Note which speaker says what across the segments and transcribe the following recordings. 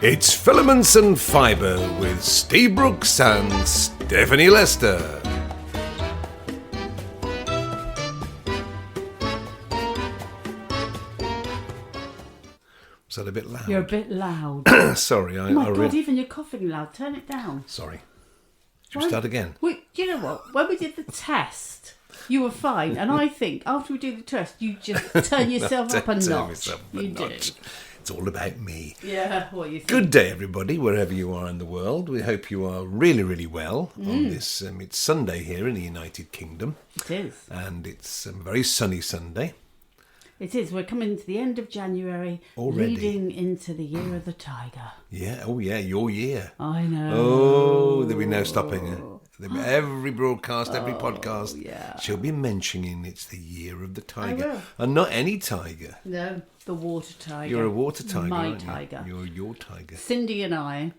Speaker 1: It's Filaments and Fibre with Steve Brooks and Stephanie Lester. Was that a bit loud?
Speaker 2: You're a bit loud.
Speaker 1: Sorry,
Speaker 2: Oh my God, even you're coughing loud. Turn it down.
Speaker 1: Sorry. Should we start again?
Speaker 2: Do you know what? When we did the test, you were fine. And I think after we do the test, you just turn yourself up a notch. You do.
Speaker 1: It's all about me.
Speaker 2: Yeah, what you think.
Speaker 1: Good day, everybody, wherever you are in the world. We hope you are really, really well on this. It's Sunday here in the United Kingdom.
Speaker 2: It is.
Speaker 1: And it's a very sunny Sunday.
Speaker 2: It is. We're coming to the end of January,
Speaker 1: Already.
Speaker 2: leading into the year of the tiger.
Speaker 1: Yeah, oh yeah, your year.
Speaker 2: I know.
Speaker 1: Oh, there'll be no stopping it. Every broadcast, every podcast,
Speaker 2: yeah.
Speaker 1: she'll be mentioning it's the year of the tiger.
Speaker 2: I will.
Speaker 1: And not any tiger.
Speaker 2: No, the water tiger.
Speaker 1: You're a water tiger,
Speaker 2: My
Speaker 1: aren't you?
Speaker 2: tiger.
Speaker 1: You're your tiger.
Speaker 2: Cindy and I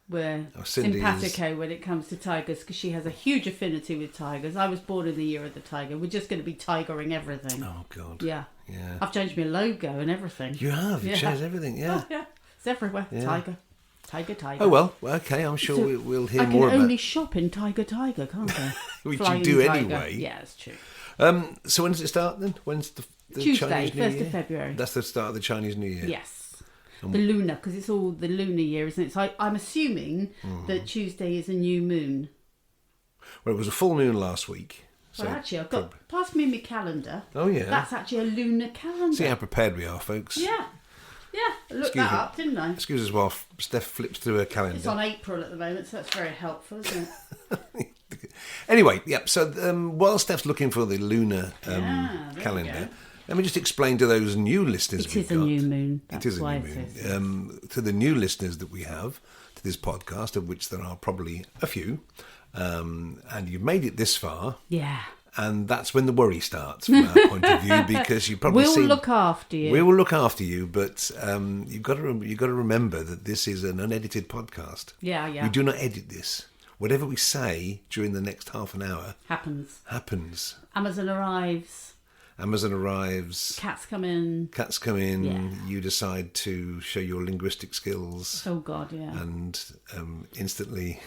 Speaker 2: were simpatico when it comes to tigers because she has a huge affinity with tigers. I was born in the year of the tiger. We're just going to be tigering everything.
Speaker 1: Oh, God.
Speaker 2: Yeah.
Speaker 1: Yeah.
Speaker 2: I've changed my logo and everything.
Speaker 1: You have? You've changed everything, yeah.
Speaker 2: Oh, yeah. It's everywhere.
Speaker 1: Yeah.
Speaker 2: Tiger. Tiger.
Speaker 1: Oh, well, okay, I'm sure
Speaker 2: So
Speaker 1: we'll hear more
Speaker 2: I
Speaker 1: about
Speaker 2: can only shop in Tiger, can't I?
Speaker 1: which
Speaker 2: Flying
Speaker 1: you do
Speaker 2: tiger.
Speaker 1: anyway.
Speaker 2: Yeah, it's true.
Speaker 1: So when does it start then? When's the
Speaker 2: Tuesday,
Speaker 1: Chinese New
Speaker 2: 1st
Speaker 1: Year?
Speaker 2: of February.
Speaker 1: That's the start of the Chinese New Year?
Speaker 2: Yes. The lunar, because it's all the lunar year, isn't it? So I'm assuming that Tuesday is a new moon.
Speaker 1: Well, it was a full moon last week. So
Speaker 2: Well, actually, I've got, pass me my calendar.
Speaker 1: Oh, yeah.
Speaker 2: That's actually a lunar calendar.
Speaker 1: See how prepared we are, folks.
Speaker 2: Yeah. Yeah, I looked
Speaker 1: Excuse
Speaker 2: that
Speaker 1: me.
Speaker 2: up, didn't I?
Speaker 1: Excuse us while Steph flips through her calendar.
Speaker 2: It's on April at the moment, so that's very helpful, isn't it?
Speaker 1: Anyway, yep. So while Steph's looking for the lunar
Speaker 2: there we
Speaker 1: calendar,
Speaker 2: go.
Speaker 1: let me just explain to those new listeners
Speaker 2: It
Speaker 1: we've
Speaker 2: is a
Speaker 1: got.
Speaker 2: new moon.
Speaker 1: It
Speaker 2: That's
Speaker 1: is a
Speaker 2: why
Speaker 1: new
Speaker 2: it is.
Speaker 1: moon. To the new listeners that we have to this podcast, of which there are probably a few, and you've made it this far.
Speaker 2: Yeah.
Speaker 1: And that's when the worry starts from our point of view, because you probably
Speaker 2: We'll look after you.
Speaker 1: We will look after you, but you've got to remember that this is an unedited podcast.
Speaker 2: Yeah, yeah.
Speaker 1: We do not edit this. Whatever we say during the next half an hour
Speaker 2: happens. Amazon arrives.
Speaker 1: Cats come in.
Speaker 2: Yeah.
Speaker 1: You decide to show your linguistic skills.
Speaker 2: Oh, God, yeah.
Speaker 1: And instantly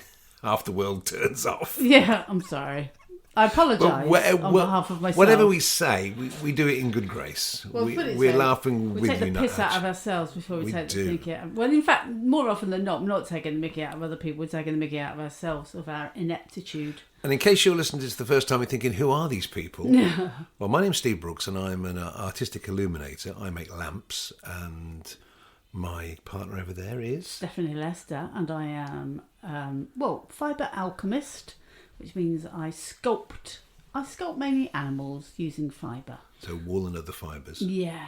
Speaker 1: half the world turns off.
Speaker 2: Yeah, I'm sorry. I apologise on behalf of myself.
Speaker 1: Whatever we say, we do it in good grace.
Speaker 2: Well,
Speaker 1: we're laughing with you.
Speaker 2: We take the piss out of ourselves before we take the mickey out. Well, in fact, more often than not, we're not taking the mickey out of other people. We're taking the mickey out of ourselves, of our ineptitude.
Speaker 1: And in case you're listening to this the first time, you're thinking, who are these people? Well, my name's Steve Brooks, and I'm an artistic illuminator. I make lamps, and my partner over there is
Speaker 2: Stephanie Lester, and I am, fibre alchemist, which means I sculpt mainly animals using fibre.
Speaker 1: So wool and other fibres.
Speaker 2: Yeah.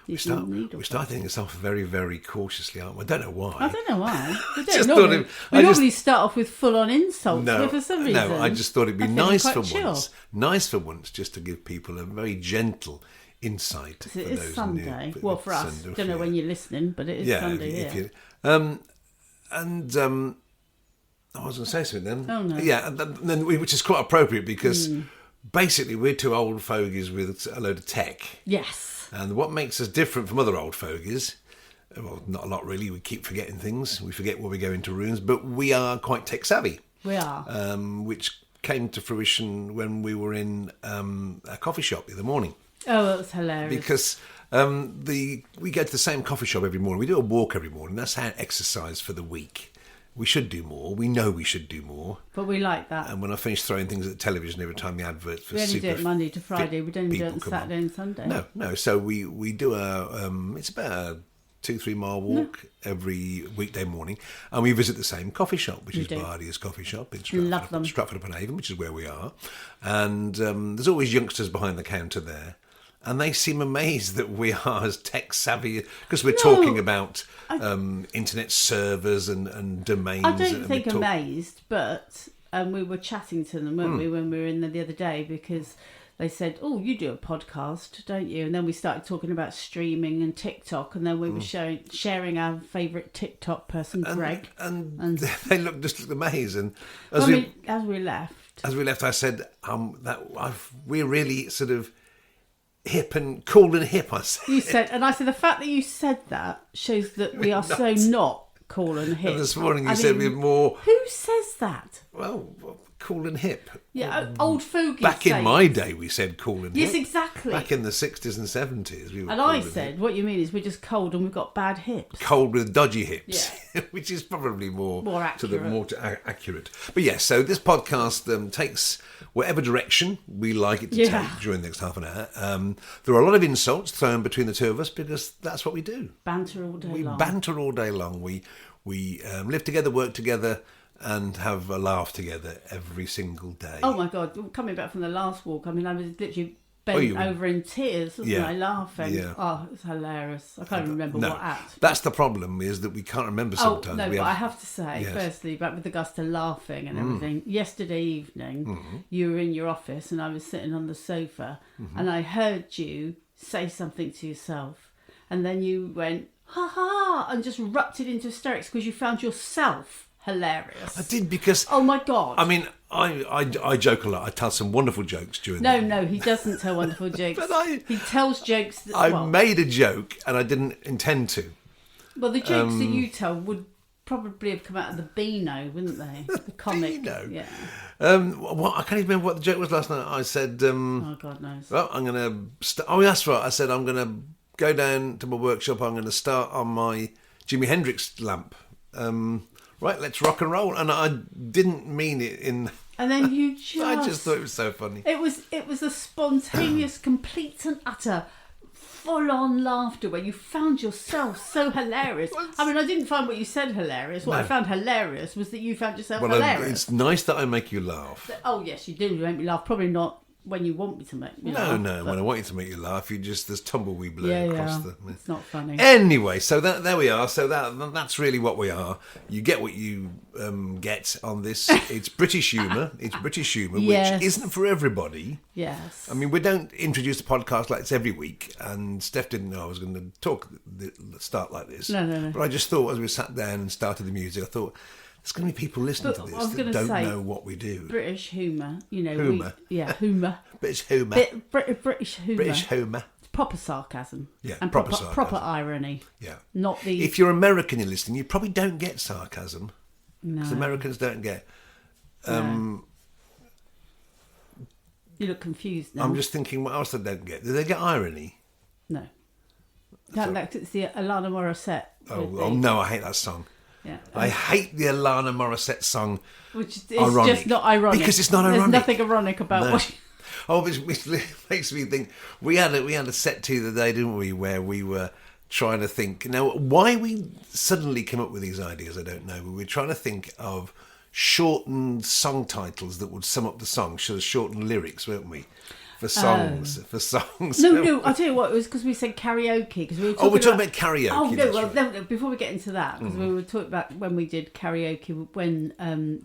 Speaker 1: We start thinking this off very, very cautiously, aren't we? I don't know why.
Speaker 2: I don't know why. We
Speaker 1: Just
Speaker 2: normally,
Speaker 1: thought
Speaker 2: we normally start off with full-on insults,
Speaker 1: No,
Speaker 2: but for some reason...
Speaker 1: No, I just thought it'd be
Speaker 2: I think
Speaker 1: nice
Speaker 2: we're
Speaker 1: for
Speaker 2: quite chill.
Speaker 1: once. Nice for once, just to give people a very gentle insight.
Speaker 2: It is
Speaker 1: those
Speaker 2: Sunday.
Speaker 1: new,
Speaker 2: Well, for us. Don't know when you're listening, but it is Sunday here.
Speaker 1: I was going to say something then.
Speaker 2: Oh, no.
Speaker 1: Yeah, which is quite appropriate because basically we're two old fogies with a load of tech.
Speaker 2: Yes.
Speaker 1: And what makes us different from other old fogies, well, not a lot really, we keep forgetting things. We forget when we go into rooms, but we are quite tech savvy.
Speaker 2: We are.
Speaker 1: Which came to fruition when we were in a coffee shop the other morning.
Speaker 2: Oh, that was hilarious.
Speaker 1: Because we go to the same coffee shop every morning. We do a walk every morning. That's our exercise for the week. We should do more. We know we should do more.
Speaker 2: But we like that.
Speaker 1: And when I finish throwing things at the television every time the advert for
Speaker 2: we only do it Monday to Friday. We don't even do it on Saturday and Sunday.
Speaker 1: No. So we do it's about a 2-3 mile walk every weekday morning, and we visit the same coffee shop, which is Bardier's Coffee Shop in Stratford-upon-Avon, which is where we are. And there's always youngsters behind the counter there. And they seem amazed that we are as tech savvy, because we're talking about internet servers and domains.
Speaker 2: I don't think amazed, but we were chatting to them, weren't we, when we were in there the other day, because they said, "Oh, you do a podcast, don't you?" And then we started talking about streaming and TikTok, and then we were sharing our favourite TikTok person, Greg.
Speaker 1: And they just looked amazed. And
Speaker 2: as we left,
Speaker 1: I said, we're really sort of hip and cool and hip, I said.
Speaker 2: You said, and I said, the fact that you said that shows that we are so not cool and hip.
Speaker 1: And this morning you said we're more...
Speaker 2: Who says that?
Speaker 1: Well, cool and hip.
Speaker 2: Yeah, old fogies.
Speaker 1: Back in my day, we said cool and hip.
Speaker 2: Yes, exactly.
Speaker 1: Back in the 60s and 70s, we were
Speaker 2: and
Speaker 1: cool
Speaker 2: I
Speaker 1: and
Speaker 2: said,
Speaker 1: hip.
Speaker 2: what you mean is we're just cold and we've got bad hips.
Speaker 1: Cold with dodgy hips,
Speaker 2: Yeah.
Speaker 1: which is probably more
Speaker 2: accurate.
Speaker 1: Accurate. But yes, so this podcast takes whatever direction we like it to take during the next half an hour. There are a lot of insults thrown between the two of us because that's what we do.
Speaker 2: Banter all day long.
Speaker 1: We banter all day long. We live together, work together, and have a laugh together every single day.
Speaker 2: Oh my God, coming back from the last walk, I mean, I was literally bent over in tears, wasn't I, laughing? Yeah. Oh, it was hilarious. I can't remember what act.
Speaker 1: That's the problem, is that we can't remember sometimes.
Speaker 2: Oh, no, but I have to say, firstly, back with regards to laughing and everything, yesterday evening, you were in your office and I was sitting on the sofa and I heard you say something to yourself and then you went, ha ha, and just erupted into hysterics because you found yourself hilarious.
Speaker 1: I did, because...
Speaker 2: Oh my God.
Speaker 1: I mean, I joke a lot. I tell some wonderful jokes during
Speaker 2: No, he doesn't tell wonderful jokes.
Speaker 1: But
Speaker 2: he tells jokes that...
Speaker 1: I made a joke and I didn't intend to.
Speaker 2: Well, the jokes that you tell would probably have come out of the Beano, wouldn't they? The comic.
Speaker 1: Beano?
Speaker 2: Yeah.
Speaker 1: I can't even remember what the joke was last night. I said...
Speaker 2: oh, God knows.
Speaker 1: Well, I'm going to... Oh, that's right. I said I'm going to go down to my workshop. I'm going to start on my Jimi Hendrix lamp. Right, let's rock and roll. And I didn't mean it in...
Speaker 2: And then you just...
Speaker 1: I just thought it was so funny.
Speaker 2: It was a spontaneous, complete and utter full-on laughter where you found yourself so hilarious. I mean, I didn't find what you said hilarious. What I found hilarious was that you found yourself hilarious.
Speaker 1: It's nice that I make you laugh.
Speaker 2: Oh, yes, you do. You make me laugh. Probably not when you want me to make me laugh.
Speaker 1: No. When I want you to make you laugh, there's tumbleweed blowing across the...
Speaker 2: It's not funny.
Speaker 1: Anyway, so there we are. So that's really what we are. You get what you get on this. It's British humour. It's British humour, which isn't for everybody.
Speaker 2: Yes.
Speaker 1: I mean, we don't introduce the podcast like this every week, and Steph didn't know I was going to start like this.
Speaker 2: No.
Speaker 1: But I just thought, as we sat down and started the music, I thought... There's going to be people listening to this that don't know what we do.
Speaker 2: British humour,
Speaker 1: Humour.
Speaker 2: Humour.
Speaker 1: British humour.
Speaker 2: British humour.
Speaker 1: British humour.
Speaker 2: Proper sarcasm.
Speaker 1: Yeah,
Speaker 2: and
Speaker 1: proper sarcasm.
Speaker 2: Proper irony.
Speaker 1: Yeah.
Speaker 2: Not the...
Speaker 1: If you're American and listening, you probably don't get sarcasm.
Speaker 2: No.
Speaker 1: Because Americans don't get...
Speaker 2: No. You look confused now.
Speaker 1: I'm just thinking what else they don't get. Do they get irony?
Speaker 2: No. It's the Alana Morissette.
Speaker 1: Oh, no, I hate that song.
Speaker 2: Yeah.
Speaker 1: I hate the Alana Morissette song.
Speaker 2: Which is just not ironic.
Speaker 1: Because it's not ironic.
Speaker 2: There's nothing ironic about what...
Speaker 1: which makes me think... We had a set to the day, didn't we, where we were trying to think... Now, why we suddenly came up with these ideas, I don't know. We were trying to think of shortened song titles that would sum up the song. Shortened lyrics, weren't we? For songs.
Speaker 2: No, I'll tell you what, it was because we said karaoke. Cause we were
Speaker 1: talking about karaoke.
Speaker 2: Oh, no, before we get into that, because we were talking about when we did karaoke, when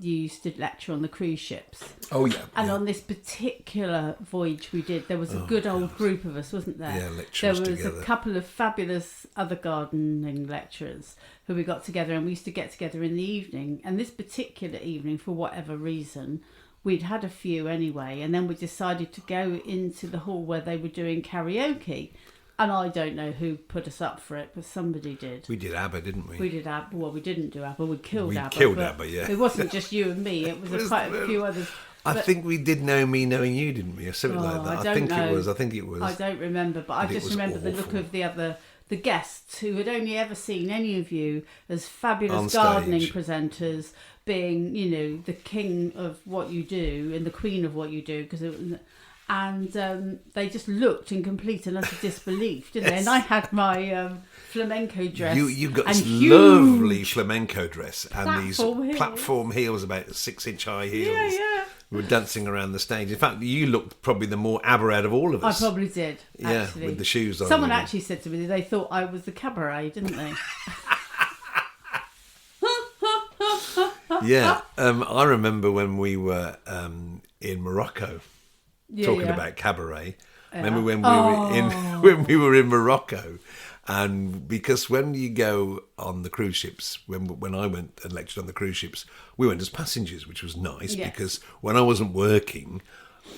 Speaker 2: you used to lecture on the cruise ships.
Speaker 1: Oh, yeah.
Speaker 2: And on this particular voyage we did, there was a good old group of us, wasn't there?
Speaker 1: Yeah, lecturers
Speaker 2: There was
Speaker 1: together.
Speaker 2: a couple of fabulous other gardening lecturers who we got together, and we used to get together in the evening. And this particular evening, for whatever reason... We'd had a few anyway, and then we decided to go into the hall where they were doing karaoke. And I don't know who put us up for it, but somebody did.
Speaker 1: We did ABBA, didn't we?
Speaker 2: We did ABBA. Well, we didn't do ABBA. We killed ABBA.
Speaker 1: We killed ABBA, yeah.
Speaker 2: It wasn't just you and me. It was quite a few others.
Speaker 1: I think we did Know Me Knowing You, didn't we? Or something like that. I think it was.
Speaker 2: I don't remember, but I just remember the look of the guests who had only ever seen any of you as fabulous gardening presenters, being, the king of what you do and the queen of what you do, they just looked in complete and utter disbelief, didn't they? And I had my flamenco dress.
Speaker 1: You got this lovely flamenco dress and these platform heels, about 6-inch high heels.
Speaker 2: Yeah.
Speaker 1: We were dancing around the stage. In fact, you looked probably the more ABBA out of all of us.
Speaker 2: I probably did.
Speaker 1: Yeah,
Speaker 2: actually.
Speaker 1: with the shoes on.
Speaker 2: Someone actually said to me they thought I was the cabaret, didn't they?
Speaker 1: Yeah, I remember when we were in Morocco talking about cabaret. Remember when we were in Morocco, and because when you go on the cruise ships, when I went and lectured on the cruise ships, we went as passengers, which was nice because when I wasn't working,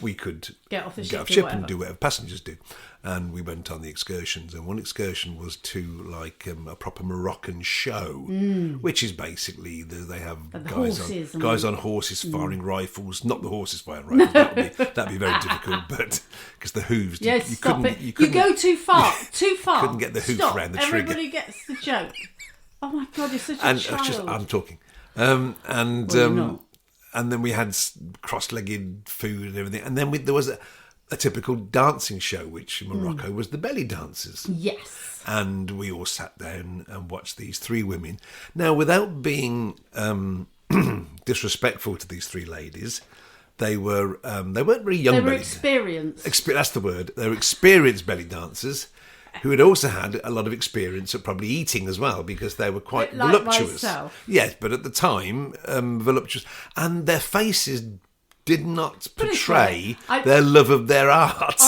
Speaker 1: we could
Speaker 2: get off the
Speaker 1: ship and do whatever passengers do. And we went on the excursions, and one excursion was to like a proper Moroccan show, which is basically they have guys on horses firing rifles. Not the horses firing rifles. That'd be very difficult, but because the hooves.
Speaker 2: Yes, stop it. You go too far. Too far.
Speaker 1: Couldn't get the hoof around the trigger.
Speaker 2: Everybody gets the joke. Oh my God, you're such a child.
Speaker 1: I'm talking. And then we had cross-legged food and everything, and then there was a typical dancing show, which in Morocco was the belly dancers.
Speaker 2: Yes.
Speaker 1: And we all sat down and watched these three women. Now, without being disrespectful to these three ladies, they weren't very young.
Speaker 2: They were experienced.
Speaker 1: That's the word. They were experienced belly dancers who had also had a lot of experience at probably eating as well, because they were quite voluptuous.
Speaker 2: Myself.
Speaker 1: Yes, but at the time, voluptuous. And their faces did not portray their love of their art.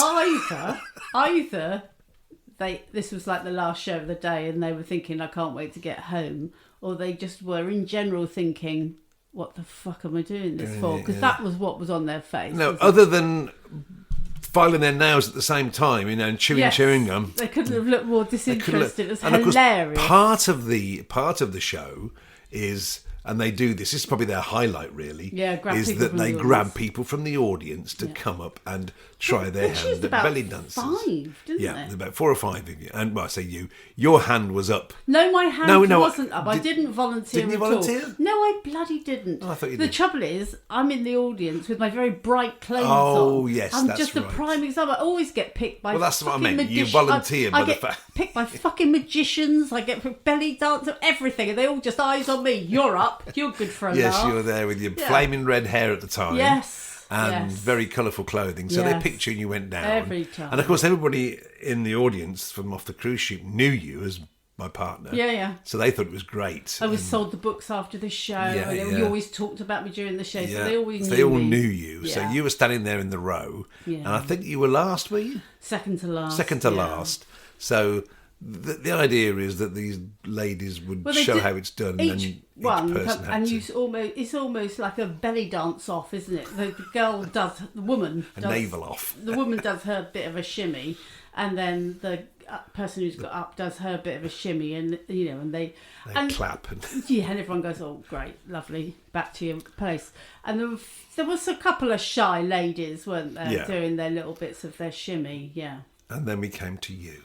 Speaker 2: Either this was like the last show of the day and they were thinking, I can't wait to get home, or they just were in general thinking, what the fuck am I doing this for? Because that was what was on their face.
Speaker 1: No, other than filing their nails at the same time, and chewing gum.
Speaker 2: They couldn't have looked more disinterested. It's hilarious.
Speaker 1: Of course, part of the show is, and they do this. This is probably their highlight, really.
Speaker 2: Yeah,
Speaker 1: is that they grab people from the audience to come up and try their hand at belly dances.
Speaker 2: 5, didn't they?
Speaker 1: About 4 or 5 of you. And I say you. Your hand was up.
Speaker 2: No, my hand wasn't up. I didn't volunteer.
Speaker 1: Didn't you volunteer?
Speaker 2: All. No, I bloody didn't.
Speaker 1: Oh, I thought you did.
Speaker 2: The trouble is, I'm in the audience with my very bright clothes on.
Speaker 1: Oh, yes,
Speaker 2: I'm
Speaker 1: that's
Speaker 2: just
Speaker 1: right.
Speaker 2: a prime example. I always get picked by.
Speaker 1: Well, that's what I meant. You
Speaker 2: volunteer.
Speaker 1: by the fact.
Speaker 2: Picked by fucking magicians. I get belly dancers, everything, and they all just eyes on me. You're up. You're good for a laugh.
Speaker 1: Yes, you were there with your flaming red hair at the time.
Speaker 2: Yes.
Speaker 1: And very colourful clothing. So they picked you and you went down.
Speaker 2: Every time.
Speaker 1: And of course, everybody in the audience from off the cruise ship knew you as my partner.
Speaker 2: Yeah.
Speaker 1: So they thought it was great.
Speaker 2: I was sold the books after the show. You always talked about me during the show. So they always knew me.
Speaker 1: They all knew you. Yeah. So you were standing there in the row. Yeah. And I think you were last, were you?
Speaker 2: Second to last.
Speaker 1: Second to last. So the idea is that these ladies would show how it's done. Each person had to.
Speaker 2: It's almost like a belly dance off, isn't it? The girl does, the woman does,
Speaker 1: navel off.
Speaker 2: The woman does her bit of a shimmy, and then the person who's got up does her bit of a shimmy, and and they
Speaker 1: clap and
Speaker 2: and everyone goes, oh great, lovely, back to your place. And there was a couple of shy ladies, weren't there, doing their little bits of their shimmy,
Speaker 1: And then we came to you.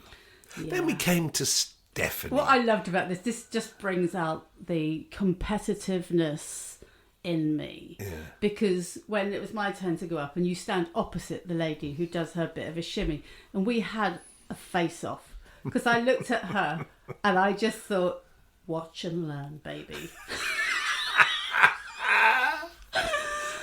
Speaker 1: Yeah. Then we came to Stephanie.
Speaker 2: What I loved about this just brings out the competitiveness in me. Yeah. Because when it was my turn to go up and you stand opposite the lady who does her bit of a shimmy, and we had a face-off, because I looked at her and I just thought, watch and learn, baby.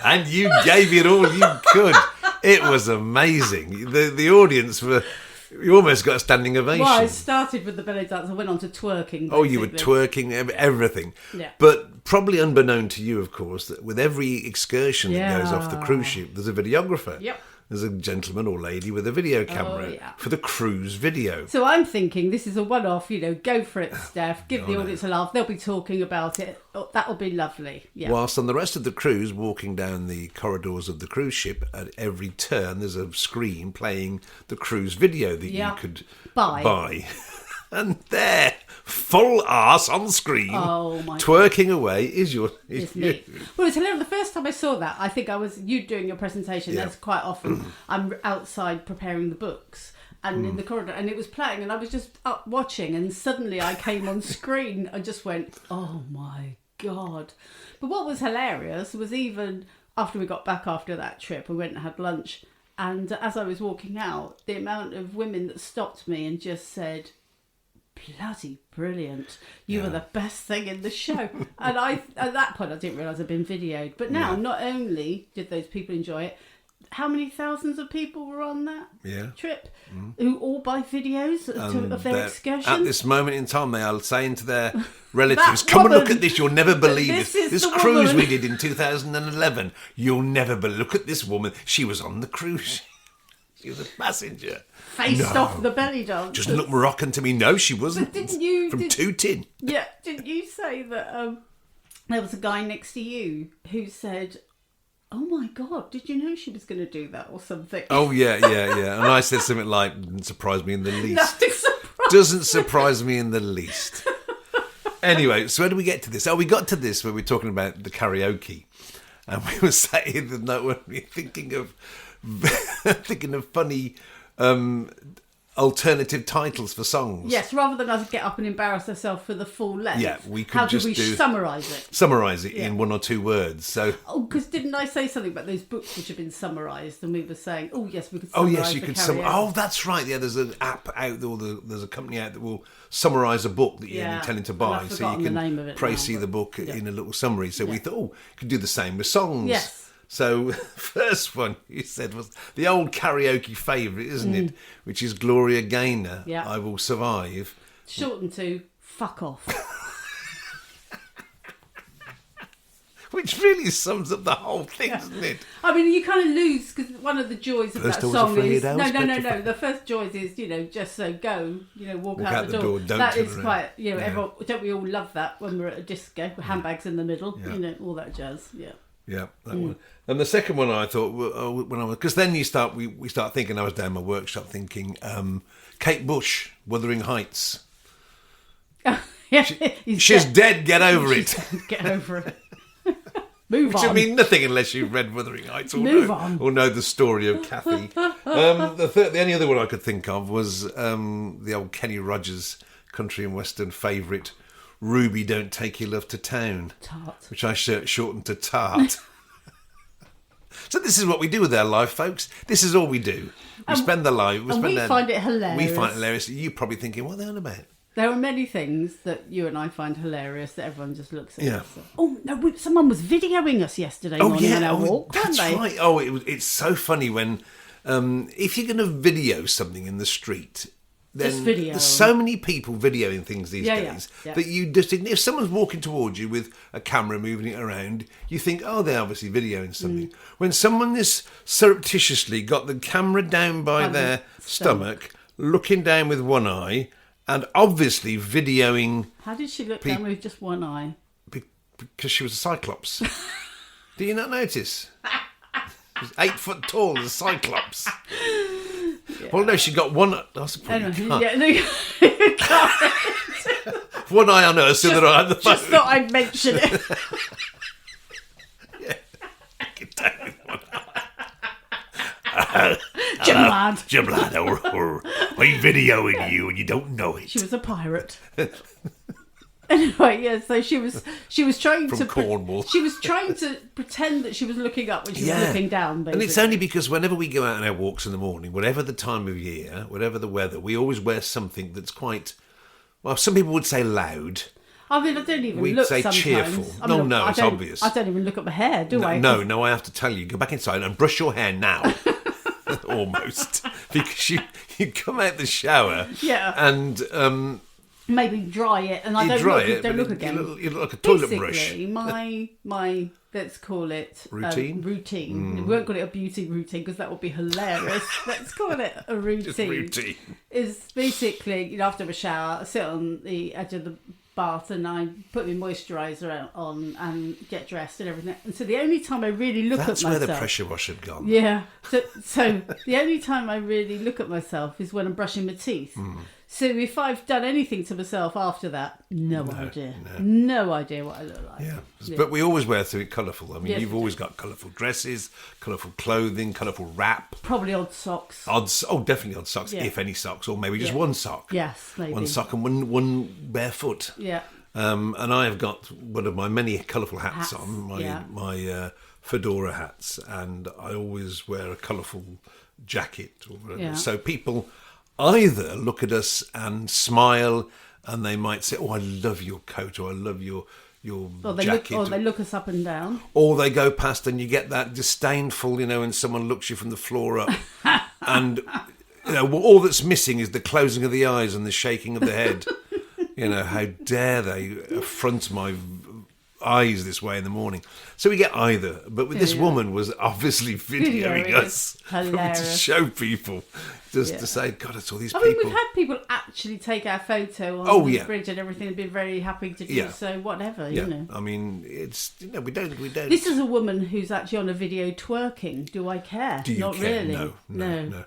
Speaker 1: And you gave it all you could. It was amazing. The audience were... You almost got a standing ovation.
Speaker 2: Well, I started with the belly dance. I went on to twerking. Basically.
Speaker 1: Oh, you were twerking, everything.
Speaker 2: Yeah.
Speaker 1: But probably unbeknown to you, of course, that with every excursion that goes off the cruise ship, there's a videographer.
Speaker 2: Yep.
Speaker 1: There's a gentleman or lady with a video camera for the cruise video.
Speaker 2: So I'm thinking this is a one-off, go for it, Stev. Give the audience a laugh. They'll be talking about it. Oh, that'll be lovely. Yeah.
Speaker 1: Whilst on the rest of the cruise, walking down the corridors of the cruise ship, at every turn there's a screen playing the cruise video that you could buy. And there, full arse on screen, twerking away is you.
Speaker 2: Well, it's hilarious. The first time I saw that, I think I was you doing your presentation. That's quite often I'm outside preparing the books and in the corridor, and it was playing, and I was just up watching, and suddenly I came on screen and just went, oh my God. But what was hilarious was even after we got back after that trip, we went and had lunch, and as I was walking out, the amount of women that stopped me and just said, bloody brilliant, you were the best thing in the show. And at that point I didn't realise I'd been videoed, but now not only did those people enjoy it, how many thousands of people were on that trip who all buy videos of their excursions?
Speaker 1: At this moment in time they are saying to their relatives, come and look at this, you'll never believe this cruise we did in 2011, you'll never believe, look at this woman, she was on the cruise. She was a passenger.
Speaker 2: Faced off the belly dance.
Speaker 1: Just look Moroccan to me. No, she wasn't.
Speaker 2: But didn't you...
Speaker 1: From Tooting.
Speaker 2: Yeah, didn't you say that there was a guy next to you who said, oh my God, did you know she was going to do that or something?
Speaker 1: Oh, yeah. And I said something like, didn't surprise me in the least.
Speaker 2: Nothing surprised.
Speaker 1: Doesn't surprise me in the least. Anyway, so where do we get to this? Oh, we got to this when we were talking about the karaoke. And we were saying that no, when we were thinking of funny alternative titles for songs.
Speaker 2: Yes, rather than us get up and embarrass ourselves for the full length.
Speaker 1: Yeah, we could
Speaker 2: how
Speaker 1: just
Speaker 2: do we summarise it?
Speaker 1: Summarise it in 1 or 2 words. So.
Speaker 2: Oh, because didn't I say something about those books which have been summarised, and we were saying, oh yes, we could.
Speaker 1: Oh yes, you could summarise. Oh, that's right. Yeah, there's an app out there. There's a company out that will summarise a book that you're intending to buy, so you can see the book in a little summary. So we thought, you could do the same with songs.
Speaker 2: Yes.
Speaker 1: So first one you said was the old karaoke favourite, isn't it? Which is Gloria Gaynor.
Speaker 2: Yeah.
Speaker 1: I Will Survive.
Speaker 2: Shortened to "fuck off."
Speaker 1: Which really sums up the whole thing, doesn't it?
Speaker 2: I mean, you kind of lose, because one of the joys of that song is no. The first joys is just so go, walk out the door.
Speaker 1: Don't
Speaker 2: that is
Speaker 1: around.
Speaker 2: Quite everyone, don't we all love that when we're at a disco with handbags in the middle, all that jazz.
Speaker 1: Yeah, that one. And the second one I thought, because then we start thinking. I was down my workshop thinking, Kate Bush, Wuthering Heights. She's dead. Get over it.
Speaker 2: Get over it. Move on.
Speaker 1: Which mean nothing unless you've read Wuthering Heights or know the story of Kathy. The only other one I could think of was the old Kenny Rogers country and western favourite, Ruby Don't Take Your Love to Town.
Speaker 2: Tart.
Speaker 1: Which I shortened to Tart. So this is what we do with our life, folks. This is all we do. We spend the life. We
Speaker 2: find it hilarious.
Speaker 1: We find it hilarious. You're probably thinking, what are they on about?
Speaker 2: There are many things that you and I find hilarious that everyone just looks at.
Speaker 1: Yeah.
Speaker 2: Us. Oh no! Someone was videoing us yesterday morning on our walk.
Speaker 1: That's right. Oh, it's so funny when if you're going to video something in the street, then there's so many people videoing things these days that you just, if someone's walking towards you with a camera moving it around, you think, oh, they're obviously videoing something. When someone is surreptitiously got the camera down by their stomach, looking down with one eye, and obviously videoing.
Speaker 2: How did she look down with just one eye?
Speaker 1: Because she was a cyclops. Do you not notice? She was 8 foot tall as a cyclops. Yeah. Well, no, she got one. I suppose you can't. One eye on her, so that I had the phone.
Speaker 2: Just thought I'd mention it.
Speaker 1: Get down with one eye. Jim lad, I'm videoing you and you don't know it.
Speaker 2: She was a pirate. Anyway, so she was trying
Speaker 1: From Cornwall.
Speaker 2: She was trying to pretend that she was looking up when she was looking down, basically.
Speaker 1: And it's only because whenever we go out on our walks in the morning, whatever the time of year, whatever the weather, we always wear something that's quite, well, some people would say loud.
Speaker 2: I mean, I don't even
Speaker 1: We'd
Speaker 2: look
Speaker 1: say
Speaker 2: sometimes.
Speaker 1: cheerful. It's obvious.
Speaker 2: I don't even look at my hair, do I?
Speaker 1: No, I have to tell you, go back inside and brush your hair now. Almost. Because you come out the shower and...
Speaker 2: maybe dry it, and I don't look again.
Speaker 1: You look like a toilet brush.
Speaker 2: Basically, my let's call it
Speaker 1: routine.
Speaker 2: We won't call it a beauty routine because that would be hilarious. Let's call it a routine.
Speaker 1: Just routine.
Speaker 2: Is basically, after a shower, I sit on the edge of the bath and I put my moisturiser on and get dressed and everything. And so the only time I really look at myself...
Speaker 1: That's where the pressure wash had gone.
Speaker 2: Yeah. So the only time I really look at myself is when I'm brushing my teeth. So if I've done anything to myself after that, no idea. No idea what I look like.
Speaker 1: Yeah. But we always wear something colourful. I mean, you've always got colourful dresses, colourful clothing, colourful wrap.
Speaker 2: Probably odd socks.
Speaker 1: Definitely odd socks, if any socks, or maybe just one sock.
Speaker 2: Yes, maybe.
Speaker 1: One sock and one barefoot.
Speaker 2: Yeah.
Speaker 1: And I have got one of my many colourful hats on, my fedora hats, and I always wear a colourful jacket or whatever. Yeah. So people either look at us and smile, and they might say, "Oh, I love your coat," or "I love your jacket."
Speaker 2: Or they look us up and down.
Speaker 1: Or they go past, and you get that disdainful, when someone looks you from the floor up, and all that's missing is the closing of the eyes and the shaking of the head. How dare they affront my eyes this way in the morning. So we get either. But with this woman was obviously videoing us to show people, just to say, God, it's all these people.
Speaker 2: I mean, we've had people actually take our photo on the bridge and everything and been very happy to do so, whatever, you know.
Speaker 1: I mean, it's, we don't.
Speaker 2: This is a woman who's actually on a video twerking. Do I care?
Speaker 1: Do you
Speaker 2: Not
Speaker 1: care?
Speaker 2: really.
Speaker 1: No.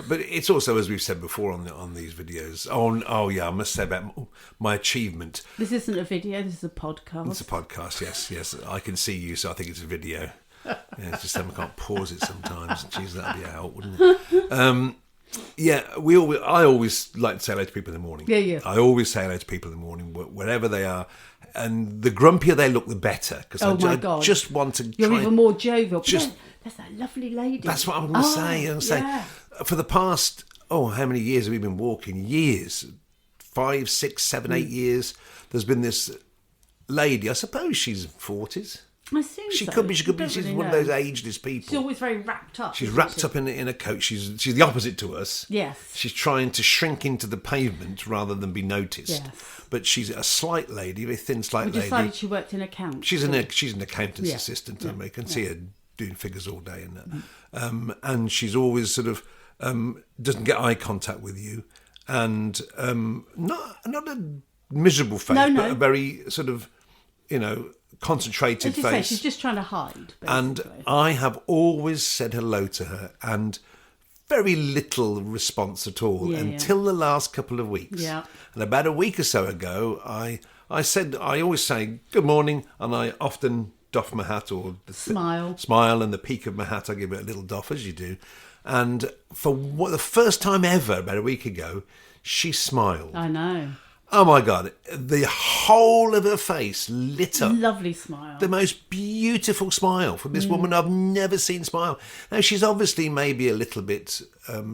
Speaker 1: But it's also, as we've said before on these videos. Oh yeah, I must say about my achievement.
Speaker 2: This isn't a video. This is a podcast.
Speaker 1: It's a podcast. Yes. I can see you, so I think it's a video. It's just I can't pause it sometimes. Jeez, that'd be out, wouldn't it? I always like to say hello to people in the morning.
Speaker 2: Yeah.
Speaker 1: I always say hello to people in the morning, wherever they are. And the grumpier they look, the better. Because I just want to.
Speaker 2: You're even more jovial. There's that lovely lady.
Speaker 1: That's what I'm going to say. For the past, how many years have we been walking? Years. 5, 6, 7, 8 years. There's been this lady, I suppose she's 40s.
Speaker 2: I assume
Speaker 1: she could be. She's really one of those ageless people.
Speaker 2: She's always very wrapped up.
Speaker 1: She's wrapped up in a coat. She's the opposite to us.
Speaker 2: Yes.
Speaker 1: She's trying to shrink into the pavement rather than be noticed.
Speaker 2: Yes.
Speaker 1: But she's a slight lady, very thin, slight lady.
Speaker 2: We decided she worked in accounts.
Speaker 1: She's an accountant's assistant. Yeah. I can see her doing figures all day and that. And she's always sort of doesn't get eye contact with you, and not a miserable face, but a very sort of concentrated face.
Speaker 2: Say, she's just trying to hide. Basically.
Speaker 1: And I have always said hello to her, and very little response at all until the last couple of weeks.
Speaker 2: Yeah.
Speaker 1: And about a week or so ago, I always say good morning, and I often doff my hat or smile, and the peak of my hat I give it a little doff, as you do. And for the first time ever, about a week ago, she smiled.
Speaker 2: I know.
Speaker 1: Oh my God, the whole of her face lit up.
Speaker 2: Lovely smile. The
Speaker 1: most beautiful smile from this woman I've never seen smile. Now, she's obviously maybe a little bit,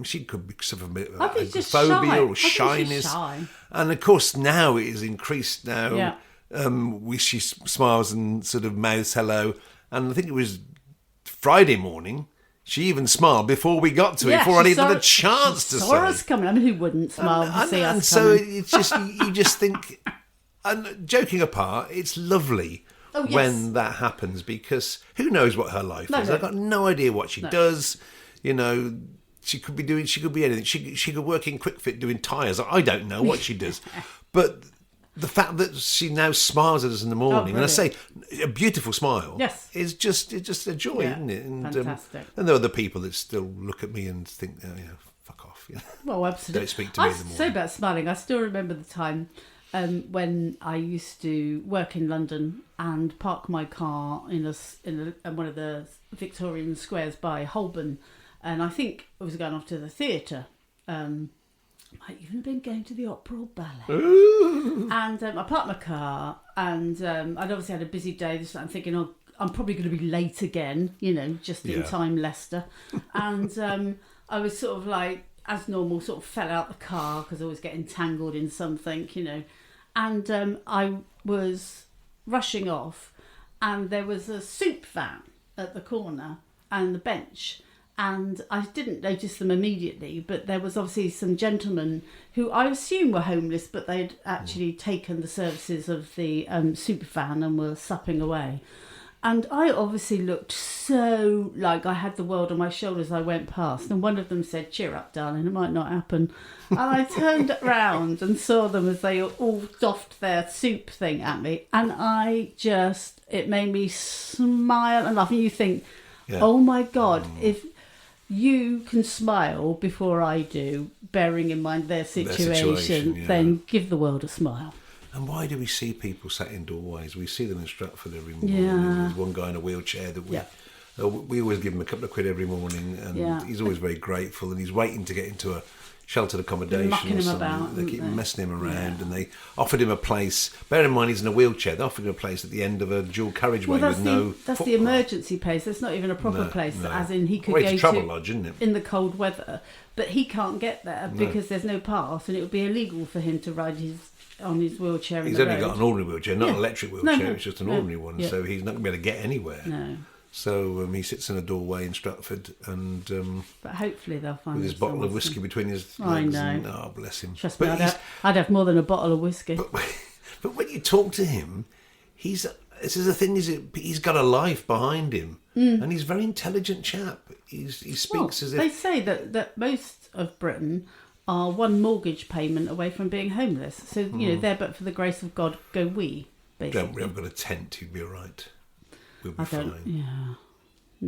Speaker 1: she could be suffering a bit of agoraphobia or shyness.
Speaker 2: Shy.
Speaker 1: And of course, now it is increased now.
Speaker 2: Yeah.
Speaker 1: She smiles and sort of mouths hello. And I think it was Friday morning. She even smiled before we got to it, before I even had a chance to say.
Speaker 2: Saw us coming. I mean, who wouldn't smile to see us
Speaker 1: coming?
Speaker 2: So
Speaker 1: it's just, you just think, and joking apart, it's lovely when that happens, because who knows what her life is. I've got no idea what she does. She could be anything. She could work in QuickFit doing tyres. I don't know what she does. But the fact that she now smiles at us in the morning, and I say a beautiful smile, is just a joy, isn't it? And,
Speaker 2: fantastic.
Speaker 1: And there are the people that still look at me and think, fuck off.
Speaker 2: Well, absolutely.
Speaker 1: Don't speak to me in the morning.
Speaker 2: Say about smiling. I still remember the time when I used to work in London and park my car in one of the Victorian squares by Holborn, and I think I was going off to the theatre. Might even been going to the opera or ballet.
Speaker 1: Ooh.
Speaker 2: And I parked my car, and I'd obviously had a busy day. I'm thinking, I'm probably going to be late again, just in time, Leicester. And I was sort of like, as normal, sort of fell out the car because I was getting tangled in something, And I was rushing off, and there was a soup van at the corner and the bench. And I didn't notice them immediately, but there was obviously some gentlemen who I assume were homeless, but they'd actually taken the services of the soup van and were supping away. And I obviously looked so like I had the world on my shoulders as I went past. And one of them said, "Cheer up, darling, it might not happen." And I turned round and saw them as they all doffed their soup thing at me. And it made me smile and laugh. And you think, oh my God, if you can smile before I do, bearing in mind their situation, then give the world a smile.
Speaker 1: And why do we see people sat in doorways? We see them in Stratford every morning. There's one guy in a wheelchair that we always give him a couple of quid every morning, and he's always very grateful, and he's waiting to get into a sheltered accommodation or something. They keep messing him around, and they offered him a place. Bear in mind, he's in a wheelchair. They offered him a place at the end of a dual carriageway with no.
Speaker 2: That's the emergency place. That's not even a proper place.
Speaker 1: No.
Speaker 2: As in, he could go to
Speaker 1: travel lodge, isn't it?
Speaker 2: In the cold weather, but he can't get there because there's no path, and it would be illegal for him to ride on his wheelchair.
Speaker 1: He's only got an ordinary wheelchair, not an electric wheelchair. It's just an ordinary one, so he's not going to be able to get anywhere.
Speaker 2: No.
Speaker 1: So he sits in a doorway in Stratford, and
Speaker 2: but hopefully they'll find
Speaker 1: with his bottle of whiskey between his legs.
Speaker 2: I know.
Speaker 1: And, oh, bless him.
Speaker 2: Trust me, I'd have more than a bottle of whiskey.
Speaker 1: But when you talk to him, he's this is the thing, he's got a life behind him, and he's a very intelligent chap. He speaks as if...
Speaker 2: They say that most of Britain are one mortgage payment away from being homeless. So, there but for the grace of God go we, basically.
Speaker 1: We haven't got a tent, he'd be all right. We'll be
Speaker 2: fine.
Speaker 1: Yeah.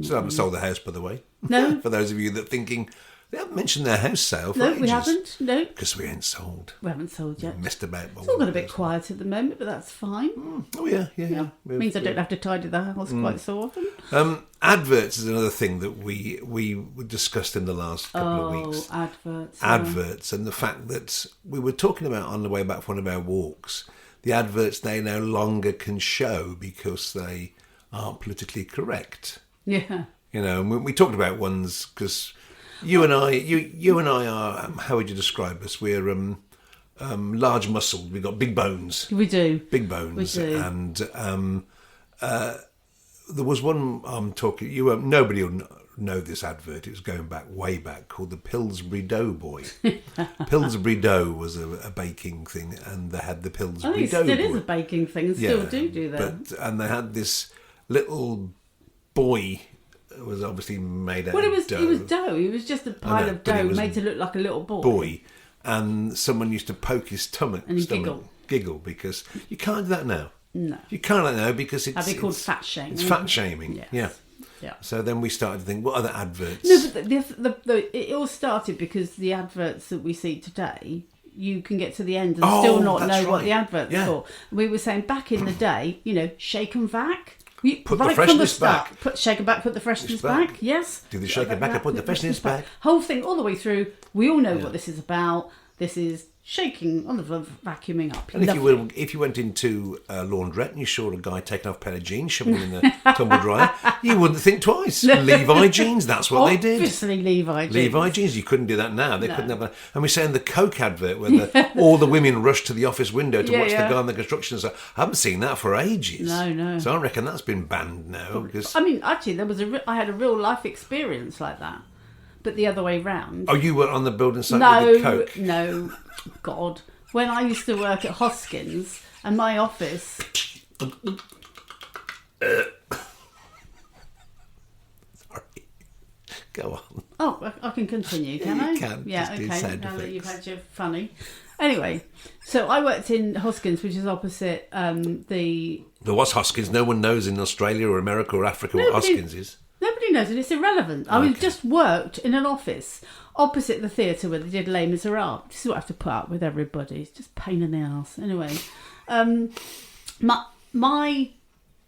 Speaker 1: Still haven't sold the house, by the way.
Speaker 2: No.
Speaker 1: For those of you that are thinking... They haven't mentioned their house sale for ages.
Speaker 2: No, we haven't. No.
Speaker 1: Because we ain't sold.
Speaker 2: We haven't sold yet.
Speaker 1: We messed about.
Speaker 2: It's all got a bit quiet at the moment, but that's fine.
Speaker 1: Oh, yeah.
Speaker 2: Means I don't have to tidy the house quite so often.
Speaker 1: Adverts is another thing that we discussed in the last couple of weeks.
Speaker 2: Adverts.
Speaker 1: Adverts, and the fact that we were talking about on the way back from one of our walks, the adverts they no longer can show because they aren't politically correct.
Speaker 2: Yeah.
Speaker 1: And we talked about ones because... You and I are. How would you describe us? We're large muscled. We've got big bones.
Speaker 2: We do.
Speaker 1: Big bones. We do. And there was one I'm talking. Nobody will know this advert. It was going back way back, called the Pillsbury Doughboy. Pillsbury Dough was a baking thing, and they had the Pillsbury Doughboy.
Speaker 2: It is a baking thing. Still do that.
Speaker 1: And they had this little boy. It was obviously made out of dough.
Speaker 2: It was dough. It was just a pile of dough made to look like a little boy. And someone used to poke his stomach and
Speaker 1: giggle because you can't do that now.
Speaker 2: No,
Speaker 1: you can't do that now because it's...
Speaker 2: That'd be called fat shaming.
Speaker 1: It's fat shaming.
Speaker 2: Yes.
Speaker 1: Yeah. So then we started to think, what other adverts?
Speaker 2: No, but it all started because the adverts that we see today, you can get to the end and still not know what the advert's for. We were saying back in the day, shake and vac.
Speaker 1: Put the freshness back.
Speaker 2: Shake and back, put the freshness back. Yes.
Speaker 1: Do the shake and back and put the freshness back.
Speaker 2: Whole thing all the way through. We all know what this is about. This is shaking on the vacuuming up.
Speaker 1: And if you went into a laundrette and you saw a guy taking off a pair of jeans, shoving them in the tumble dryer, you wouldn't think twice. Levi jeans, that's what they did.
Speaker 2: Obviously Levi jeans.
Speaker 1: Levi jeans, you couldn't do that now. They couldn't have that. And we're saying the Coke advert where all the women rushed to the office window to watch the guy on the construction site. I haven't seen that for ages.
Speaker 2: No.
Speaker 1: So I reckon that's been banned now. Because
Speaker 2: actually, I had a real life experience like that. But the other way round.
Speaker 1: Oh, you were on the building site with the Coke?
Speaker 2: No, God. When I used to work at Hoskins and my office...
Speaker 1: Sorry. Go on.
Speaker 2: Oh, I can continue, can I?
Speaker 1: You can.
Speaker 2: Yeah,
Speaker 1: okay.
Speaker 2: Now that you've had your funny. Anyway, so I worked in Hoskins, which is opposite the...
Speaker 1: There was Hoskins. No one knows in Australia or America or Africa what Hoskins is.
Speaker 2: Nobody knows it. It's irrelevant. I just worked in an office opposite the theatre where they did Les Miserables. This is what I have to put up with everybody. It's just pain in the ass. Anyway, my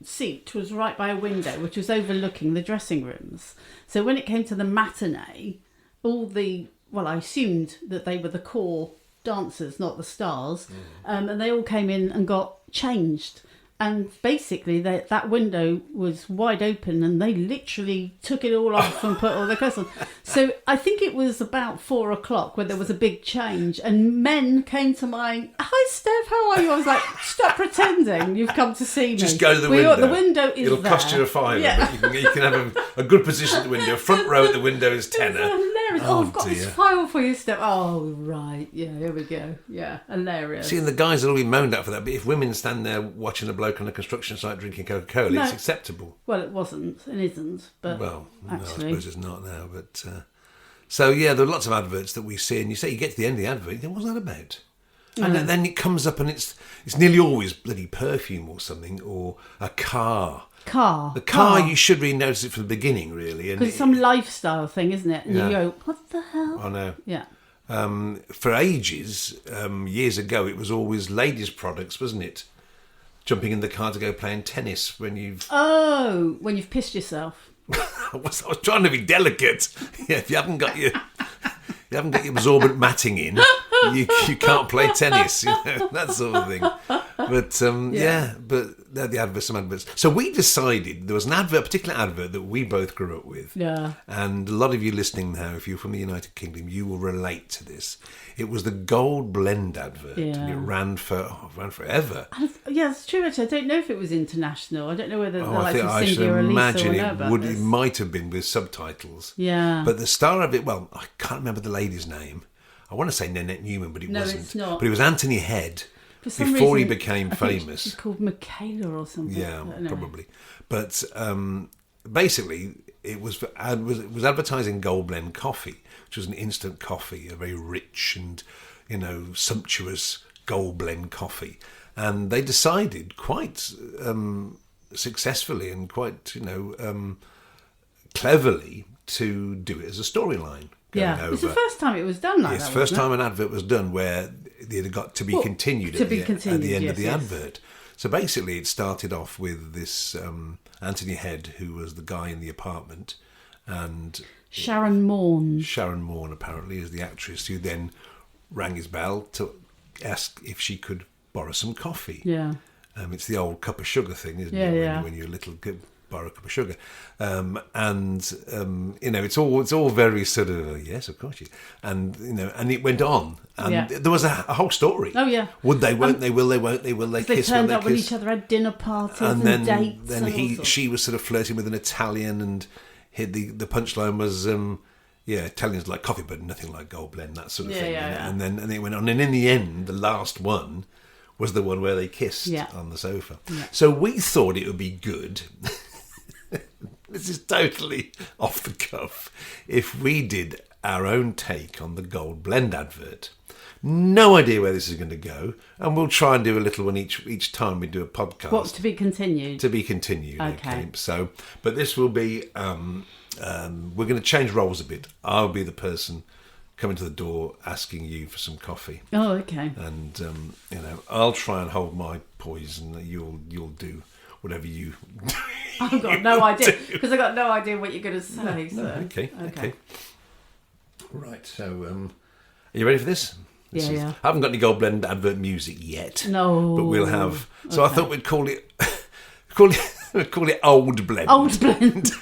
Speaker 2: seat was right by a window which was overlooking the dressing rooms. So when it came to the matinee, I assumed that they were the core dancers, not the stars, and they all came in and got changed. And basically, that window was wide open, and they literally took it all off and put all their clothes on. So I think it was about 4 o'clock where there was a big change, and men came to my, "Hi, Stev, how are you?" I was like, "Stop pretending, you've come to see me.
Speaker 1: Just go to the window.
Speaker 2: The window is
Speaker 1: It'll
Speaker 2: there.
Speaker 1: cost you a £5, but you can have a good position at the window. Front row at the window is tenner.
Speaker 2: Hilarious. Oh, I've got this file for you, Stev. Oh, right. Yeah, here we go. Yeah, hilarious.
Speaker 1: See, and the guys will be moaned at for that, but if women stand there watching a bloke on a construction site drinking Coca-Cola, it's acceptable.
Speaker 2: Well, it wasn't and isn't, but actually...
Speaker 1: I suppose it's not now. But so, yeah, there are lots of adverts that we see, and you get to the end of the advert, you think, what's that about? And then it comes up, and it's nearly always bloody perfume or something, or a car. The car, you should really notice it from the beginning, really.
Speaker 2: Because it's some lifestyle thing, isn't it? And you go, what the hell?
Speaker 1: I know.
Speaker 2: Yeah.
Speaker 1: For ages, years ago, it was always ladies' products, wasn't it? Jumping in the car to go playing tennis when you've...
Speaker 2: Oh, when you've pissed yourself.
Speaker 1: I was trying to be delicate. Yeah, if you haven't got your absorbent matting in, you can't play tennis, that sort of thing. But but they're the adverts, some adverts. So we decided there was a particular advert that we both grew up with.
Speaker 2: Yeah.
Speaker 1: And a lot of you listening now, if you're from the United Kingdom, you will relate to this. It was the Gold Blend advert. Yeah. And it ran forever.
Speaker 2: Yeah, it's true. Actually, I don't know if it was international. I don't know whether
Speaker 1: I should imagine it might have been with subtitles.
Speaker 2: Yeah.
Speaker 1: But the star of it, well, I can't remember the lady's name. I want to say Nanette Newman, but it wasn't.
Speaker 2: It's not.
Speaker 1: But it was Anthony Head,
Speaker 2: For some
Speaker 1: before
Speaker 2: reason,
Speaker 1: he became
Speaker 2: I think
Speaker 1: famous.
Speaker 2: she's called Michaela or something.
Speaker 1: Yeah,
Speaker 2: Anyway.
Speaker 1: probably. But basically, it was advertising Gold Blend coffee, which was an instant coffee, a very rich and sumptuous Gold Blend coffee, and they decided quite successfully and quite cleverly to do it as a storyline.
Speaker 2: Yeah, it was the first time it was done like that.
Speaker 1: It's the first time an advert was done where it had got to be continued at the end of the advert. So basically, it started off with this Anthony Head, who was the guy in the apartment, and
Speaker 2: Sharon Morn.
Speaker 1: Sharon Morn, apparently, is the actress who then rang his bell to ask if she could borrow some coffee.
Speaker 2: Yeah.
Speaker 1: It's the old cup of sugar thing, isn't it? When you're little, borrow a cup of sugar, it's all very sort of yes, of course, and it went on, and there was a whole story.
Speaker 2: Oh yeah,
Speaker 1: would they? Won't they? Will they? Won't they? Will they kiss?
Speaker 2: They turned up with each other, had dinner parties and dates.
Speaker 1: Then she was sort of flirting with an Italian, and the punchline was Italians like coffee, but nothing like Gold Blend, that sort of thing. And then it went on, and in the end, the last one was the one where they kissed on the sofa. Yeah. So we thought it would be good. This is totally off the cuff. If we did our own take on the Gold Blend advert, no idea where this is going to go, and we'll try and do a little one each time we do a podcast.
Speaker 2: What's to be continued?
Speaker 1: To be continued.
Speaker 2: Okay.
Speaker 1: So, but this will be. We're going to change roles a bit. I'll be the person coming to the door asking you for some coffee.
Speaker 2: Oh, okay.
Speaker 1: And I'll try and hold my poise, and you'll do whatever you.
Speaker 2: I've got no idea because I've got no idea what you're going to say.
Speaker 1: No, okay. Right. So, are you ready for this?
Speaker 2: Yeah.
Speaker 1: I haven't got any Gold Blend advert music yet.
Speaker 2: No.
Speaker 1: But we'll have. So I thought we'd call it Old Blend.
Speaker 2: Old Blend.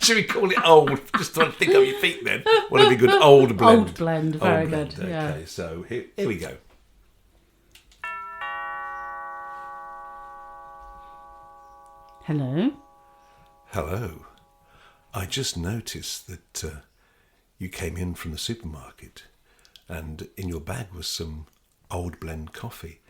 Speaker 1: Should we call it old? Just trying to think of your feet then. Well, it'd be good. Old Blend.
Speaker 2: Old Blend. Very good.
Speaker 1: Okay,
Speaker 2: yeah.
Speaker 1: So here we go.
Speaker 2: Hello.
Speaker 1: Hello. I just noticed that you came in from the supermarket, and in your bag was some Old Blend coffee.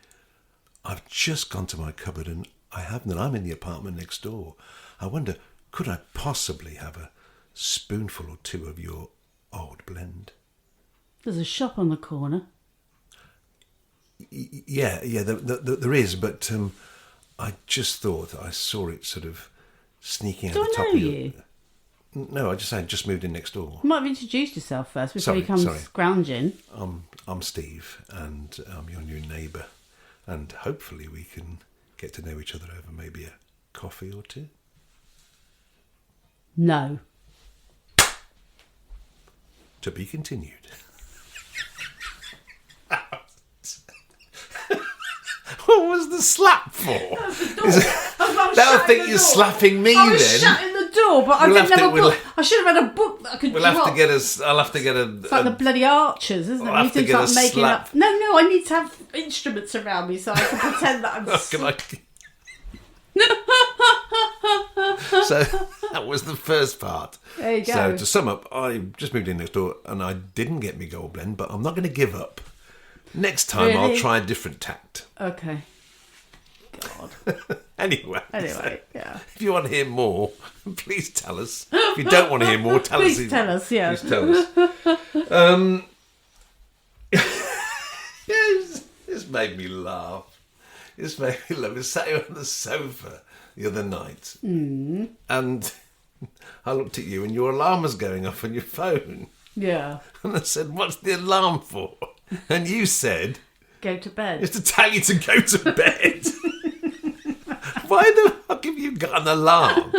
Speaker 1: I've just gone to my cupboard and I haven't, and I'm in the apartment next door. I wonder, could I possibly have a spoonful or two of your Old Blend?
Speaker 2: There's a shop on the corner.
Speaker 1: Yeah, there is, but I just thought I saw it sort of sneaking out the top of
Speaker 2: you?
Speaker 1: No, I just moved in next door.
Speaker 2: You might have introduced yourself first before you come scrounging.
Speaker 1: I'm Steve, and I'm your new neighbour, and hopefully we can get to know each other over maybe a coffee or two.
Speaker 2: No.
Speaker 1: To be continued. What was the slap for? I think you're slapping me then.
Speaker 2: I was shutting the door, but I didn't have a book. I should have had a book that I could drop.
Speaker 1: I'll have to get a...
Speaker 2: It's like the bloody Archers, isn't it?
Speaker 1: I'll have to get a slap.
Speaker 2: No, I need to have instruments around me so I can pretend that I'm... So that was the first part. There you go.
Speaker 1: So to sum up, I just moved in next door and I didn't get me Gold Blend, but I'm not going to give up. Next time I'll try a different tact.
Speaker 2: Okay. God.
Speaker 1: Anyway,
Speaker 2: yeah.
Speaker 1: If you want to hear more, please tell us. If you don't want to hear more, tell us.
Speaker 2: Please tell us, yeah.
Speaker 1: Please tell us. This made me laugh. I sat here on the sofa the other night, and I looked at you, and your alarm was going off on your phone.
Speaker 2: Yeah.
Speaker 1: And I said, "What's the alarm for?" And you said,
Speaker 2: "Go to bed."
Speaker 1: It's to tell you to go to bed. Why the fuck have you got an alarm?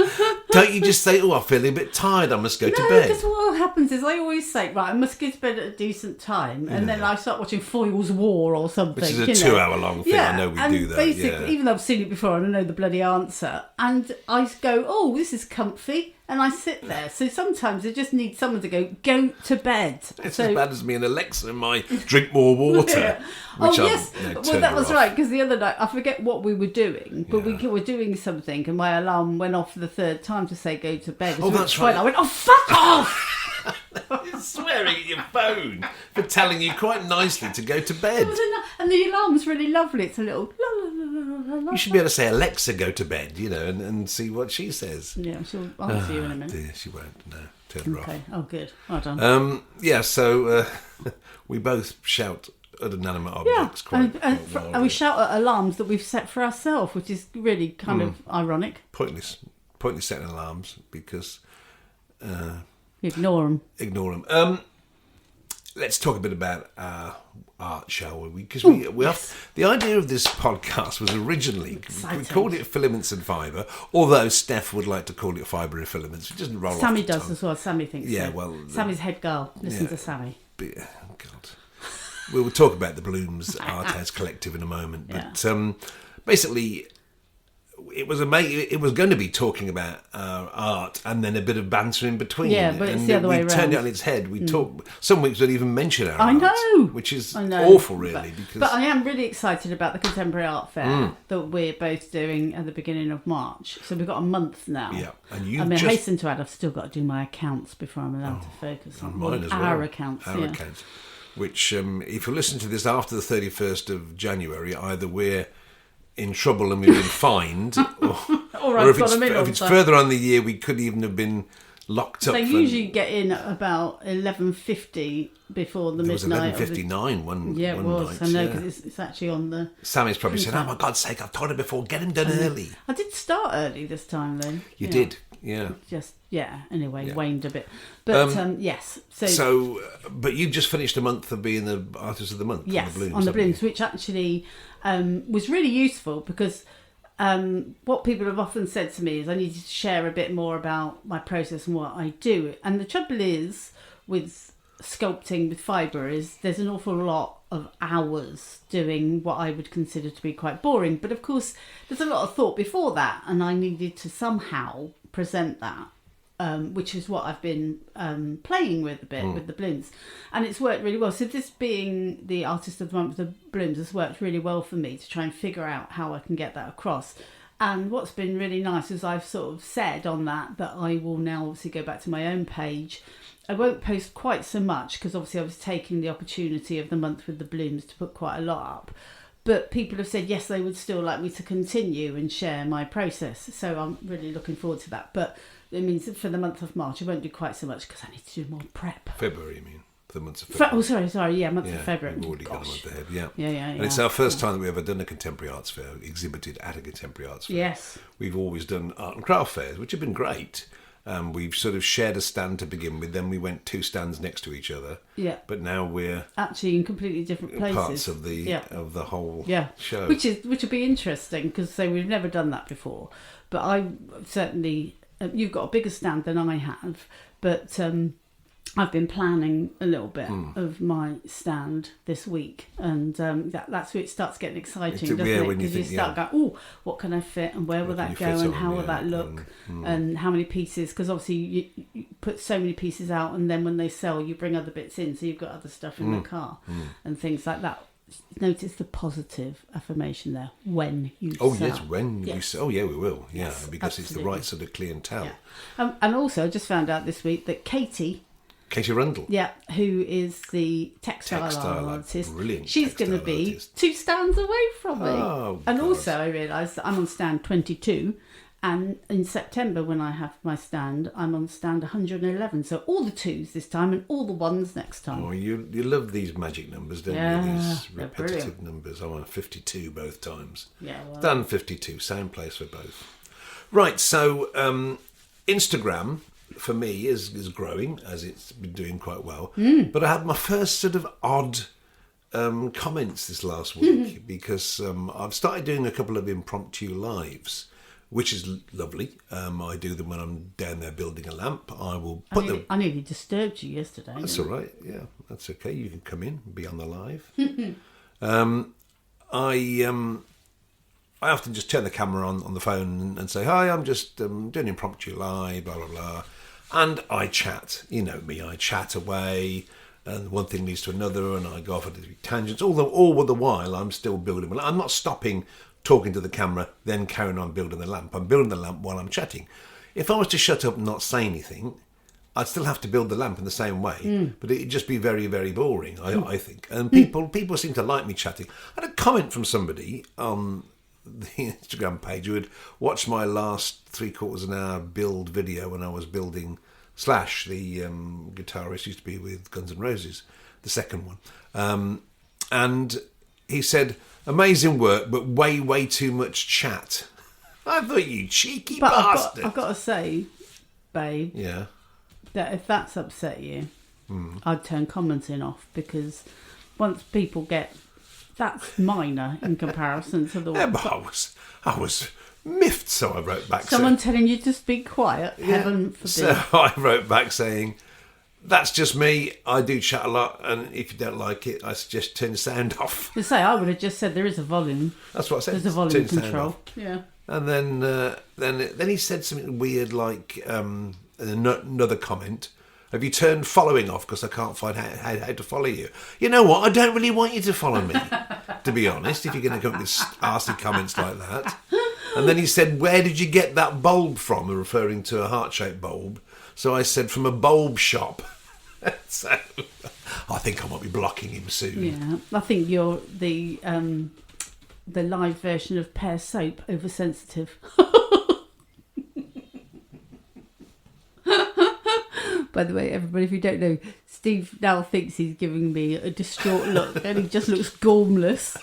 Speaker 1: Don't you just say, "Oh, I'm feeling a bit tired, I must go to bed"? No,
Speaker 2: because what happens is I always say, right, I must go to bed at a decent time, and then I start watching Foyle's War or something.
Speaker 1: Which is a 2-hour-long thing. I know we do that.
Speaker 2: Basically, even though I've seen it before and I know the bloody answer, and I go, "Oh, this is comfy," and I sit there. So sometimes I just need someone to go to bed.
Speaker 1: It's as bad as me and Alexa and my drink more water.
Speaker 2: Yeah. Well, that was right, because the other night, I forget what we were doing, but we were doing something, and my alarm went off for the third time to say go to bed.
Speaker 1: Oh, that's right.
Speaker 2: I went, "Oh, fuck off!"
Speaker 1: swearing at your phone for telling you quite nicely to go to bed.
Speaker 2: And the alarm's really lovely. It's a little la la la la la.
Speaker 1: You should be able to say, Alexa, go to bed, and see what she says.
Speaker 2: Yeah, she'll answer you in a minute.
Speaker 1: Dear, she won't. No, turn her
Speaker 2: Okay. Oh, good. Well done.
Speaker 1: So we both shout at inanimate objects.
Speaker 2: And we shout at alarms that we've set for ourselves, which is really kind of ironic.
Speaker 1: Pointless setting alarms because
Speaker 2: Ignore them.
Speaker 1: Let's talk a bit about our art, shall we? Because the idea of this podcast was originally we called it Filaments and Fibre, although Stev would like to call it Fibre and Filaments. It doesn't roll
Speaker 2: Sammy
Speaker 1: off the
Speaker 2: does
Speaker 1: tongue.
Speaker 2: as well. Sammy thinks so.
Speaker 1: Well,
Speaker 2: Sammy's head girl. Listen to Sammy.
Speaker 1: God. We will talk about the Blooms Art House Collective in a moment, but basically, it was going to be talking about art and then a bit of banter in between.
Speaker 2: Yeah, but it's the other way around.
Speaker 1: We turned it on its head. We talk. Some weeks we don't even mention our
Speaker 2: I
Speaker 1: art,
Speaker 2: know,
Speaker 1: which is awful, really.
Speaker 2: But I am really excited about the Contemporary Art Fair that we're both doing at the beginning of March. So we've got a month now.
Speaker 1: Yeah, and
Speaker 2: hasten to add, I've still got to do my accounts before I'm allowed to focus on
Speaker 1: mine as well.
Speaker 2: Our accounts.
Speaker 1: Accounts. Which, if you listen to this after the 31st of January, either we're in trouble and we've been fined, or if it's further on the year, we could even have been locked up.
Speaker 2: They usually get in at about 11:50 before the midnight.
Speaker 1: It was 11:59 one
Speaker 2: Yeah, it was.
Speaker 1: night.
Speaker 2: I know, because it's actually on the...
Speaker 1: Sammy's probably said, "Oh, my God's sake, I've told her before, get him done early."
Speaker 2: I did start early this time, though.
Speaker 1: You did, yeah.
Speaker 2: Anyway, waned a bit. But, yes.
Speaker 1: But you've just finished a month of being the Artist of the Month
Speaker 2: on the Blooms, which actually was really useful because what people have often said to me is I need to share a bit more about my process and what I do. And the trouble is with sculpting with fibre is there's an awful lot of hours doing what I would consider to be quite boring. But of course, there's a lot of thought before that, and I needed to somehow present that. Which is what I've been playing with a bit with the Blooms. And it's worked really well. So this being the Artist of the Month with the Blooms has worked really well for me to try and figure out how I can get that across. And what's been really nice is I've sort of said on that I will now obviously go back to my own page. I won't post quite so much because obviously I was taking the opportunity of the month with the Blooms to put quite a lot up. But people have said, yes, they would still like me to continue and share my process. So I'm really looking forward to that. But it means for the month of March, I won't do quite so much because I need to do more prep.
Speaker 1: February, you mean? For the month of February.
Speaker 2: Sorry, month of February.
Speaker 1: We've already got a month ahead, yeah.
Speaker 2: Yeah.
Speaker 1: And it's our first time that we've ever done a contemporary arts fair, exhibited at a contemporary arts fair.
Speaker 2: Yes.
Speaker 1: We've always done art and craft fairs, which have been great. We've sort of shared a stand to begin with, then we went 2 stands next to each other.
Speaker 2: Yeah.
Speaker 1: But now we're
Speaker 2: actually in completely different places.
Speaker 1: Parts of the whole show.
Speaker 2: Which will be interesting because we've never done that before. But I certainly you've got a bigger stand than I have, but I've been planning a little bit of my stand this week, and that's where it starts getting exciting, doesn't it? Because you start going, oh, what can I fit, and where will that go, and how will that look, and how many pieces? Because obviously you put so many pieces out, and then when they sell, you bring other bits in, so you've got other stuff in the car and things like that. Notice the positive affirmation there. When you sell.
Speaker 1: You sell. Oh, yeah, we will. Yeah, yes, because absolutely. It's the right sort of clientele.
Speaker 2: Yeah. And also, I just found out this week that Katie
Speaker 1: Rundle.
Speaker 2: Yeah, who is the textile artist.
Speaker 1: Brilliant.
Speaker 2: She's going to be artist. 2 stands away from me.
Speaker 1: Oh,
Speaker 2: and
Speaker 1: God.
Speaker 2: Also, I realised that I'm on stand 22. And in September, when I have my stand, I'm on stand 111. So all the 2s this time and all the 1s next time.
Speaker 1: Oh, you love these magic numbers, don't you? These repetitive numbers. I'm on 52 both times.
Speaker 2: Yeah, well.
Speaker 1: Done 52. Same place for both. Right, so Instagram, for me, is growing, as it's been doing quite well. But I had my first sort of odd comments this last week because I've started doing a couple of impromptu lives, which is lovely. I do them when I'm down there building a lamp. I
Speaker 2: nearly disturbed you yesterday.
Speaker 1: That's all right. Yeah, that's okay. You can come in and be on the live. I often just turn the camera on the phone and say, hi, I'm just doing an impromptu live, blah, blah, blah. And I chat. You know me, I chat away. And one thing leads to another, and I go off at tangents. All the while, I'm still building. I'm not stopping talking to the camera, then carrying on building the lamp. I'm building the lamp while I'm chatting. If I was to shut up and not say anything, I'd still have to build the lamp in the same way, but it'd just be very, very boring, I think. And people seem to like me chatting. I had a comment from somebody on the Instagram page who had watched my last 3/4 of an hour build video when I was building Slash, the guitarist used to be with Guns N' Roses, the second one. And he said, amazing work, but way, way too much chat. I thought, you cheeky bastard.
Speaker 2: I've got to say, babe,
Speaker 1: yeah,
Speaker 2: that if that's upset you, I'd turn commenting off, because once people get... That's minor in comparison to the...
Speaker 1: Yeah, but I was miffed, so I wrote back.
Speaker 2: Someone telling you to speak quiet, heaven forbid.
Speaker 1: So I wrote back saying, that's just me. I do chat a lot, and if you don't like it, I suggest turn the sound off.
Speaker 2: To say, I would have just said there is a volume.
Speaker 1: That's what I said.
Speaker 2: There's a volume control. Yeah.
Speaker 1: And then he said something weird like another comment. Have you turned following off because I can't find how to follow you? You know what? I don't really want you to follow me, to be honest, if you're going to come up with arsey comments like that. And then he said, where did you get that bulb from? Referring to a heart-shaped bulb. So I said, from a bulb shop. So I think I might be blocking him soon.
Speaker 2: Yeah, I think you're the live version of Pear Soap, oversensitive. By the way, everybody, if you don't know, Steve now thinks he's giving me a distraught look, and he just looks gormless.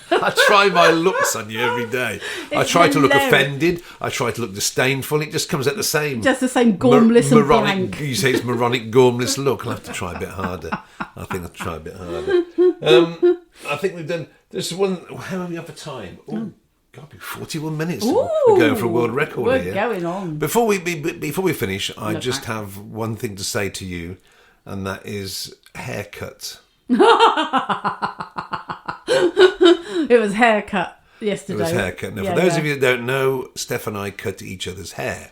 Speaker 1: I try my looks on you every day. I try to look offended. I try to look disdainful. It just comes out the same.
Speaker 2: Just the same gormless and
Speaker 1: moronic,
Speaker 2: blank.
Speaker 1: You say it's moronic, gormless look. I'll have to try a bit harder. I think I'll try a bit harder. I think we've done... There's one... How are we up for time? Oh, God, 41 minutes.
Speaker 2: Ooh,
Speaker 1: we're going for a world record here.
Speaker 2: We're going on.
Speaker 1: Before we finish, I just have one thing to say to you, and that is haircut.
Speaker 2: It was haircut yesterday.
Speaker 1: It was haircut. Now, for those of you that don't know, Steph and I cut each other's hair.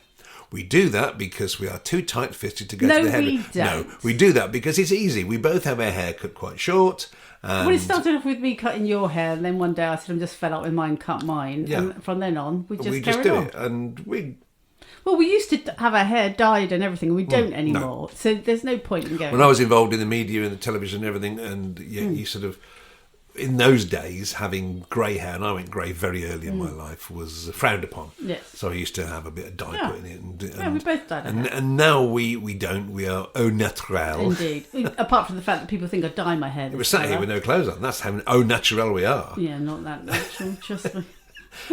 Speaker 1: We do that because we are too tight-fisted to go to the hair.
Speaker 2: We don't.
Speaker 1: No, we do that because it's easy. We both have our hair cut quite short.
Speaker 2: Well, it started off with me cutting your hair, and then one day I said I'm just fed up with mine, cut mine. Yeah. And from then on, we just
Speaker 1: do
Speaker 2: on.
Speaker 1: it. And
Speaker 2: Well, we used to have our hair dyed and everything, and we don't anymore. No. So there's no point in going.
Speaker 1: When I was involved in the media and the television and everything, and you sort of, in those days, having grey hair, and I went grey very early in my life, was frowned upon.
Speaker 2: Yes.
Speaker 1: So I used to have a bit of dye put in it. And
Speaker 2: we both dyed it.
Speaker 1: And now we don't. We are au naturel.
Speaker 2: Indeed. Apart from the fact that people think I dye my hair.
Speaker 1: We're sat here with no clothes on. That's how au naturel we are.
Speaker 2: Yeah, not that natural, trust me.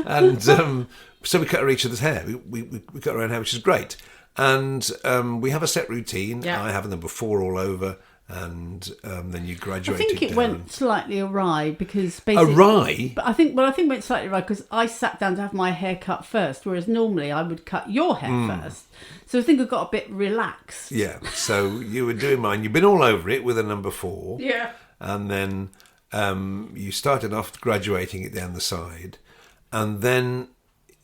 Speaker 1: And so we cut our each other's hair. We cut our own hair, which is great. And we have a set routine.
Speaker 2: Yeah.
Speaker 1: I have them before all over. And then you graduate.
Speaker 2: I think it went slightly awry because basically...
Speaker 1: Awry?
Speaker 2: But I think it went slightly awry because I sat down to have my hair cut first, whereas normally I would cut your hair first. So I think I got a bit relaxed.
Speaker 1: Yeah, so you were doing mine. You've been all over it with a number 4.
Speaker 2: Yeah.
Speaker 1: And then you started off graduating it down the side. And then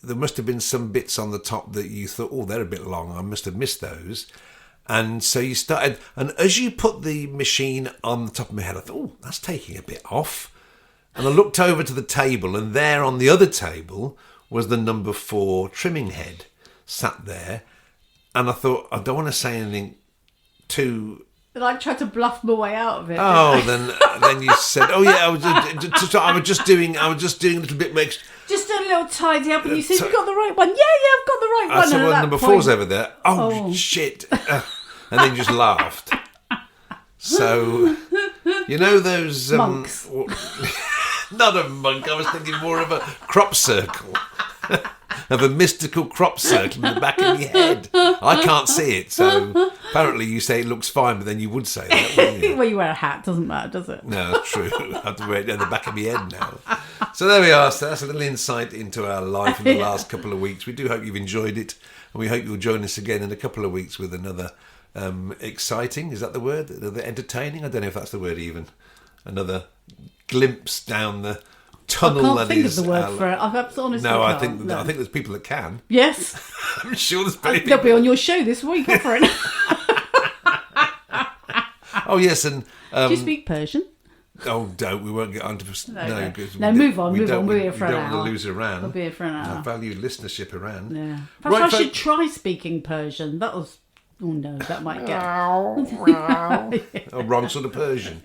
Speaker 1: there must have been some bits on the top that you thought, oh, they're a bit long. I must have missed those. And so you started, and as you put the machine on the top of my head, I thought, oh, that's taking a bit off. And I looked over to the table, and there on the other table was the number 4 trimming head sat there. And I thought, I don't want to say anything too...
Speaker 2: And I tried to bluff my way out of it.
Speaker 1: Oh, then you said, oh yeah, I was just doing a little bit more extra.
Speaker 2: Just a little tidy up, and you said, you got the right one. Yeah, I've got the right one.
Speaker 1: I said, well, number 4's over there. Oh. Shit. And then you just laughed. So, you know those...
Speaker 2: monks.
Speaker 1: Not a monk, I was thinking more of a crop circle. Of a mystical crop circle in the back of your head. I can't see it, so apparently you say it looks fine, but then you would say that, wouldn't you?
Speaker 2: Well, you wear a hat, doesn't matter, does it?
Speaker 1: No, that's true. I have to wear it down the back of my head now. So there we are. So that's a little insight into our life in the last couple of weeks. We do hope you've enjoyed it, and we hope you'll join us again in a couple of weeks with another exciting, is that the word? Another entertaining? I don't know if that's the word even. Another glimpse down the tunnel that is...
Speaker 2: I can't think of the word for it. I honestly
Speaker 1: No,
Speaker 2: can't.
Speaker 1: I think there's people that can.
Speaker 2: Yes.
Speaker 1: I'm sure there's plenty of people.
Speaker 2: They'll be on your show this week offering.
Speaker 1: Oh, yes, and...
Speaker 2: Do you speak Persian?
Speaker 1: Oh, don't. We won't get on to...
Speaker 2: No, move on. We're here for an hour.
Speaker 1: We don't want to lose Iran.
Speaker 2: We'll be here for an hour.
Speaker 1: Our valued listenership Iran.
Speaker 2: Yeah. Perhaps I should try speaking Persian. That was Oh no, that might get...
Speaker 1: A wrong sort of Persian.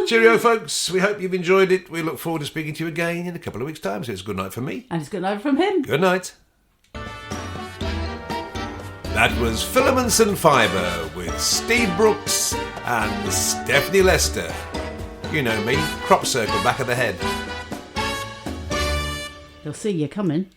Speaker 1: Cheerio, folks. We hope you've enjoyed it. We look forward to speaking to you again in a couple of weeks' time. So it's good night from me.
Speaker 2: And it's good night from him.
Speaker 1: Good night. That was Filaments and Fibre with Steve Brooks and Stephanie Lester. You know me, crop circle back of the head.
Speaker 2: They'll see you coming.